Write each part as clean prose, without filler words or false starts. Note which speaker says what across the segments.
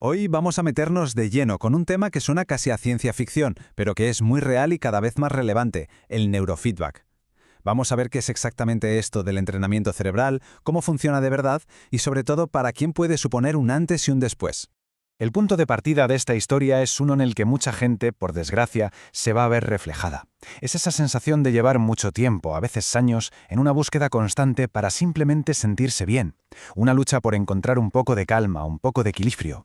Speaker 1: Hoy vamos a meternos de lleno con un tema que suena casi a ciencia ficción, pero que es muy real y cada vez más relevante, el neurofeedback. Vamos a ver qué es exactamente esto del entrenamiento cerebral, cómo funciona de verdad y sobre todo para quién puede suponer un antes y un después. El punto de partida de esta historia es uno en el que mucha gente, por desgracia, se va a ver reflejada. Es esa sensación de llevar mucho tiempo, a veces años, en una búsqueda constante para simplemente sentirse bien. Una lucha por encontrar un poco de calma, un poco de equilibrio.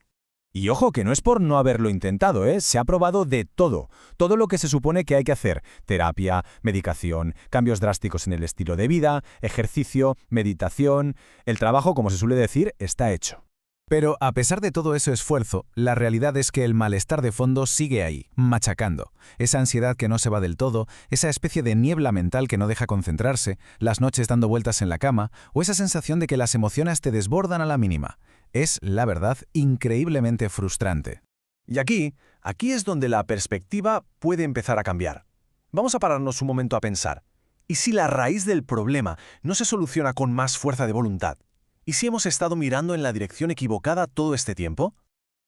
Speaker 2: Y ojo, que no es por no haberlo intentado, ¿eh? Se ha probado de todo. Todo lo que se supone que hay que hacer. Terapia, medicación, cambios drásticos en el estilo de vida, ejercicio, meditación. El trabajo, como se suele decir, está hecho.
Speaker 1: Pero a pesar de todo ese esfuerzo, la realidad es que el malestar de fondo sigue ahí, machacando. Esa ansiedad que no se va del todo, esa especie de niebla mental que no deja concentrarse, las noches dando vueltas en la cama, o esa sensación de que las emociones te desbordan a la mínima. Es, la verdad, increíblemente frustrante.
Speaker 3: Y aquí es donde la perspectiva puede empezar a cambiar. Vamos a pararnos un momento a pensar. ¿Y si la raíz del problema no se soluciona con más fuerza de voluntad? ¿Y si hemos estado mirando en la dirección equivocada todo este tiempo?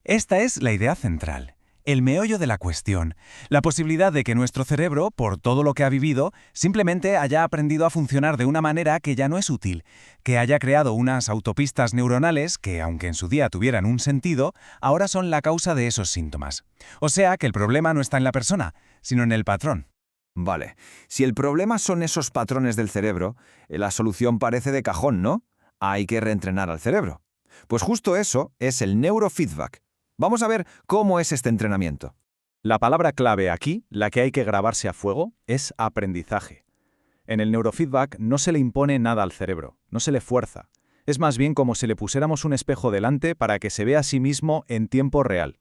Speaker 1: Esta es la idea central, el meollo de la cuestión, la posibilidad de que nuestro cerebro, por todo lo que ha vivido, simplemente haya aprendido a funcionar de una manera que ya no es útil, que haya creado unas autopistas neuronales que, aunque en su día tuvieran un sentido, ahora son la causa de esos síntomas. O sea que el problema no está en la persona, sino en el patrón.
Speaker 4: Vale, si el problema son esos patrones del cerebro, la solución parece de cajón, ¿no? Hay que reentrenar al cerebro. Pues justo eso es el neurofeedback. Vamos a ver cómo es este entrenamiento.
Speaker 2: La palabra clave aquí, la que hay que grabarse a fuego, es aprendizaje. En el neurofeedback no se le impone nada al cerebro, no se le fuerza. Es más bien como si le pusiéramos un espejo delante para que se vea a sí mismo en tiempo real.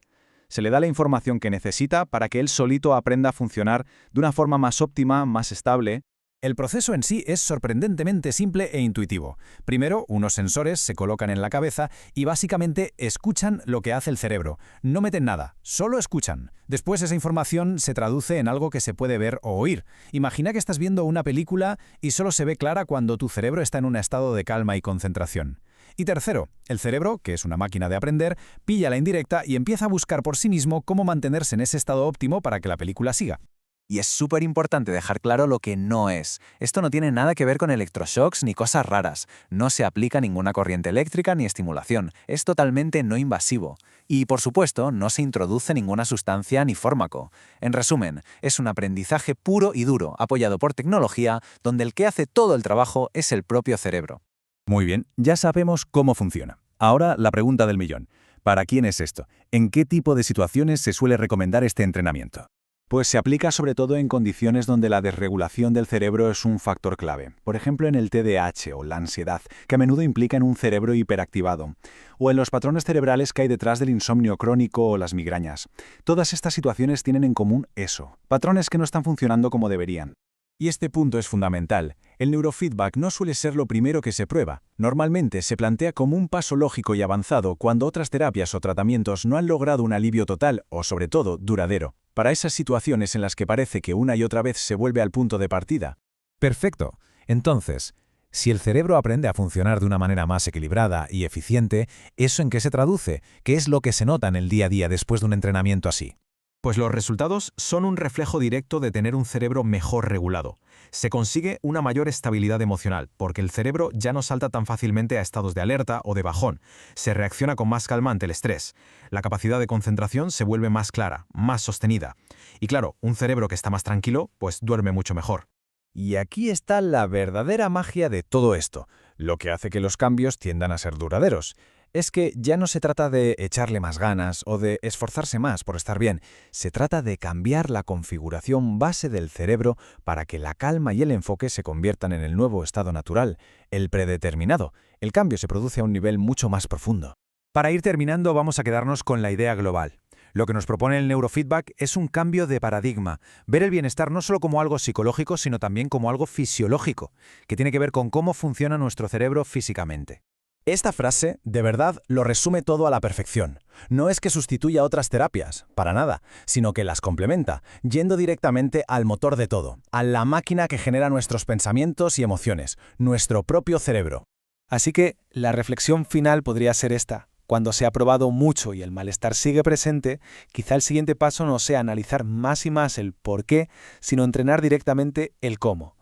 Speaker 2: Se le da la información que necesita para que él solito aprenda a funcionar de una forma más óptima, más estable.
Speaker 1: El proceso en sí es sorprendentemente simple e intuitivo. Primero, unos sensores se colocan en la cabeza y básicamente escuchan lo que hace el cerebro. No meten nada, solo escuchan. Después esa información se traduce en algo que se puede ver o oír. Imagina que estás viendo una película y solo se ve clara cuando tu cerebro está en un estado de calma y concentración. Y tercero, el cerebro, que es una máquina de aprender, pilla la indirecta y empieza a buscar por sí mismo cómo mantenerse en ese estado óptimo para que la película siga.
Speaker 5: Y es súper importante dejar claro lo que no es. Esto no tiene nada que ver con electroshocks ni cosas raras. No se aplica ninguna corriente eléctrica ni estimulación. Es totalmente no invasivo. Y, por supuesto, no se introduce ninguna sustancia ni fármaco. En resumen, es un aprendizaje puro y duro, apoyado por tecnología, donde el que hace todo el trabajo es el propio cerebro.
Speaker 2: Muy bien, ya sabemos cómo funciona. Ahora la pregunta del millón. ¿Para quién es esto? ¿En qué tipo de situaciones se suele recomendar este entrenamiento? Pues se aplica sobre todo en condiciones donde la desregulación del cerebro es un factor clave. Por ejemplo, en el TDAH o la ansiedad, que a menudo implica en un cerebro hiperactivado. O en los patrones cerebrales que hay detrás del insomnio crónico o las migrañas. Todas estas situaciones tienen en común eso, patrones que no están funcionando como deberían. Y este punto es fundamental. El neurofeedback no suele ser lo primero que se prueba. Normalmente se plantea como un paso lógico y avanzado cuando otras terapias o tratamientos no han logrado un alivio total o, sobre todo, duradero. Para esas situaciones en las que parece que una y otra vez se vuelve al punto de partida.
Speaker 1: Perfecto. Entonces, si el cerebro aprende a funcionar de una manera más equilibrada y eficiente, ¿eso en qué se traduce? ¿Qué es lo que se nota en el día a día después de un entrenamiento así?
Speaker 3: Pues los resultados son un reflejo directo de tener un cerebro mejor regulado. Se consigue una mayor estabilidad emocional, porque el cerebro ya no salta tan fácilmente a estados de alerta o de bajón. Se reacciona con más calma ante el estrés. La capacidad de concentración se vuelve más clara, más sostenida. Y claro, un cerebro que está más tranquilo, pues duerme mucho mejor.
Speaker 2: Y aquí está la verdadera magia de todo esto, lo que hace que los cambios tiendan a ser duraderos. Es que ya no se trata de echarle más ganas o de esforzarse más por estar bien, se trata de cambiar la configuración base del cerebro para que la calma y el enfoque se conviertan en el nuevo estado natural, el predeterminado. El cambio se produce a un nivel mucho más profundo.
Speaker 1: Para ir terminando, vamos a quedarnos con la idea global. Lo que nos propone el neurofeedback es un cambio de paradigma, ver el bienestar no solo como algo psicológico, sino también como algo fisiológico, que tiene que ver con cómo funciona nuestro cerebro físicamente. Esta frase, de verdad, lo resume todo a la perfección. No es que sustituya otras terapias, para nada, sino que las complementa, yendo directamente al motor de todo, a la máquina que genera nuestros pensamientos y emociones, nuestro propio cerebro. Así que, la reflexión final podría ser esta.
Speaker 6: Cuando se ha probado mucho y el malestar sigue presente, quizá el siguiente paso no sea analizar más y más el por qué, sino entrenar directamente el cómo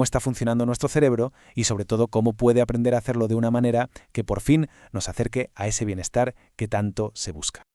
Speaker 6: está funcionando nuestro cerebro y sobre todo cómo puede aprender a hacerlo de una manera que por fin nos acerque a ese bienestar que tanto se busca.